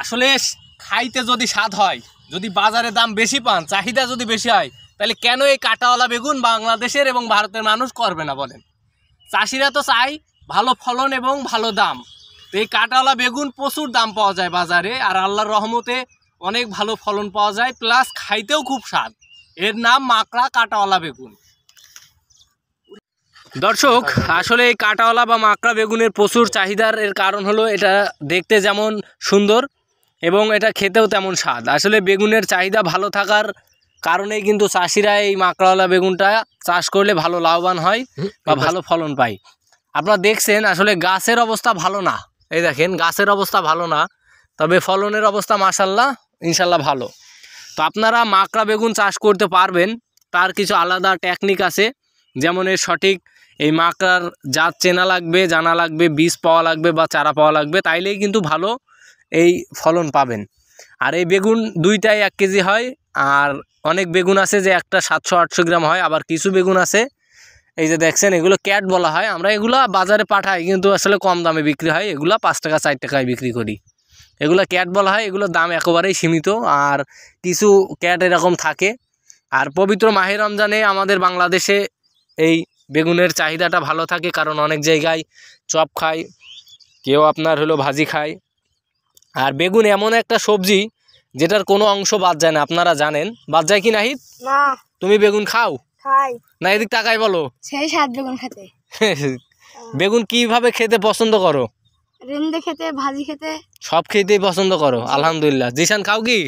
আসলে খাইতে যদি স্বাদ হয়, যদি বাজারে দাম বেশি পান, চাহিদা যদি বেশি হয়, তাহলে কেন এই কাঁটাওয়ালা বেগুন বাংলাদেশের এবং ভারতের মানুষ করবে না বলেন? চাষিরা তো চায় ভালো ফলন এবং ভালো দাম। তো এই কাঁটাওয়ালা বেগুন প্রচুর দাম পাওয়া যায় বাজারে, আর আল্লাহর রহমতে অনেক ভালো ফলন পাওয়া যায়, প্লাস খাইতেও খুব স্বাদ। এর নাম মাকড়া কাঁটাওয়ালা বেগুন। দর্শক, আসলে এই কাঁটাওয়ালা বা মাকড়া বেগুনের প্রচুর চাহিদার এর কারণ হলো এটা দেখতে যেমন সুন্দর এবং এটা খেতেও তেমন স্বাদ। আসলে বেগুনের চাহিদা ভালো থাকার কারণেই কিন্তু চাষিরা এই মাকড়াওয়ালা বেগুনটা চাষ করলে ভালো লাভবান হয় বা ভালো ফলন পায়। আপনারা দেখছেন আসলে গাছের অবস্থা ভালো না, এই দেখেন গাছের অবস্থা ভালো না, তবে ফলনের অবস্থা মাশাআল্লাহ ইনশাল্লাহ ভালো। তো আপনারা মাকড়া বেগুন চাষ করতে পারবেন, তার কিছু আলাদা টেকনিক আছে। যেমন এর সঠিক এই মাকড়ার জাত চেনা লাগবে, জানা লাগবে, বীজ পাওয়া লাগবে বা চারা পাওয়া লাগবে, তাইলেই কিন্তু ভালো এই ফলন পাবেন। আর এই বেগুন দুইটাই 1 কেজি হয়, আর অনেক বেগুন আছে যে একটা 700-800 গ্রাম হয়, আবার কিছু বেগুন আছে এই যে দেখছেন এগুলো ক্যাট বলা হয়, আমরা এগুলো বাজারে পাঠাই কিন্তু আসলে কম দামে বিক্রি হয়, এগুলো 5 টাকা 4 টাকায় বিক্রি করি। এগুলো ক্যাট বলা হয়, এগুলোর দাম একেবারেই সীমিত, আর কিছু ক্যাট এরকম থাকে। আর পবিত্র মাহে রমজানে আমাদের বাংলাদেশে এই বেগুনের চাহিদাটা ভালো থাকে, কারণ অনেক জায়গায় চপ খায়, কেউ আপনার হলো ভাজি খায়। আর বেগুন এমন একটা সবজি যেটার কোনো অংশ বাদ যায় না, আপনারা জানেন। বাদ যায় কি নাহিদ? না। তুমি বেগুন খাও? খাই। না, এদিক তাকাই বলো। সেই স্বাদ বেগুন খেতে। বেগুন কিভাবে খেতে পছন্দ করো? রেন্দে খেতে, ভাজি খেতে, সব খেতেই পছন্দ করো? আলহামদুলিল্লাহ। জিশান খাও কি?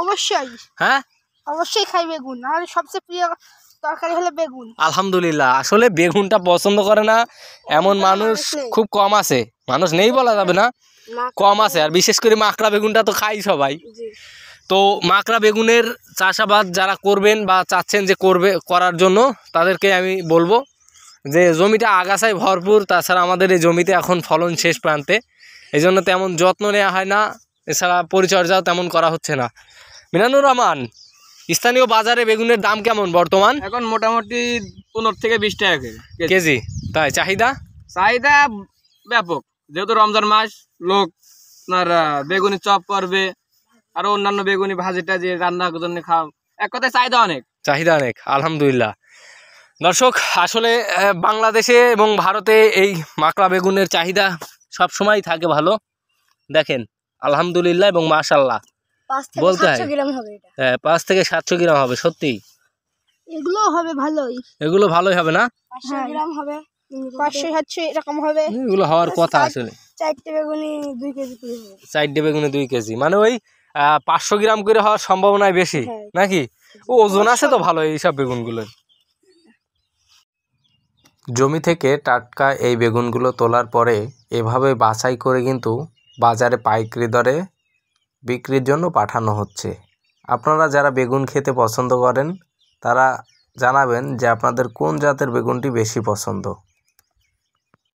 অবশ্যই। হ্যাঁ, অবশ্যই খাই বেগুন, আমার সবচেয়ে প্রিয় তরকারি হলো বেগুন। আলহামদুলিল্লাহ। আসলে বেগুনটা পছন্দ করে না এমন মানুষ খুব কম আছে, মানুষ নেই বলা যাবে না, কম আছে। আর বিশেষ করে মাকড়া বেগুনটা তো খাই সবাই। তো মাকড়া বেগুনের চাষাবাদ যারা করবেন বা চাচ্ছেন যে করার জন্য, তাদেরকে আমি বলবো যে জমিটা আগাছায় ভরপুর, তাছাড়া আমাদের এই জমিতে এখন ফলন শেষ প্রান্তে, এই জন্য তেমন যত্ন নেওয়া হয় না, এছাড়া পরিচর্যাও তেমন করা হচ্ছে না। মিনানুর রহমান, স্থানীয় বাজারে বেগুনের দাম কেমন বর্তমান? এখন মোটামুটি 15 থেকে 20 টাকা কেজি। তাই চাহিদা ব্যাপক, যেহেতু রমজান মাস, লোক আপনার বেগুনি চপ করবে, আর অন্যান্য বেগুনি ভাজিটা যে রান্নার জন্য খাও, এক কথায় চাহিদা অনেক। আলহামদুলিল্লাহ। দর্শক, আসলে বাংলাদেশে এবং ভারতে এই মাকড়া বেগুনের চাহিদা সব সময় থাকে ভালো, দেখেন আলহামদুলিল্লাহ এবং মাশাআল্লাহ বলতে হয়। 5 থেকে 700 গ্রাম হবে, সত্যি এগুলো হবে ভালোই, এগুলো ভালোই হবে না? 500 গ্রাম হবে, 500-700 এরকম হবে। এগুলো হওয়ার কথা আসলে। 4টে বেগুনি 2 কেজি করে হবে। 4টে বেগুনি 2 কেজি, মানে ওই 500 গ্রাম করে হওয়ার সম্ভাবনাই বেশি নাকি? ওজন আছে তো ভালো এইসব বেগুনগুলো। জমি থেকে টাটকা এই বেগুনগুলো তোলার পরে এভাবে বাছাই করে কিন্তু বাজারে পাইকারি দরে বিক্রির জন্য পাঠানো হচ্ছে। আপনারা যারা বেগুন খেতে পছন্দ করেন তারা জানাবেন যে আপনাদের কোন জাতের বেগুনটি বেশি পছন্দ।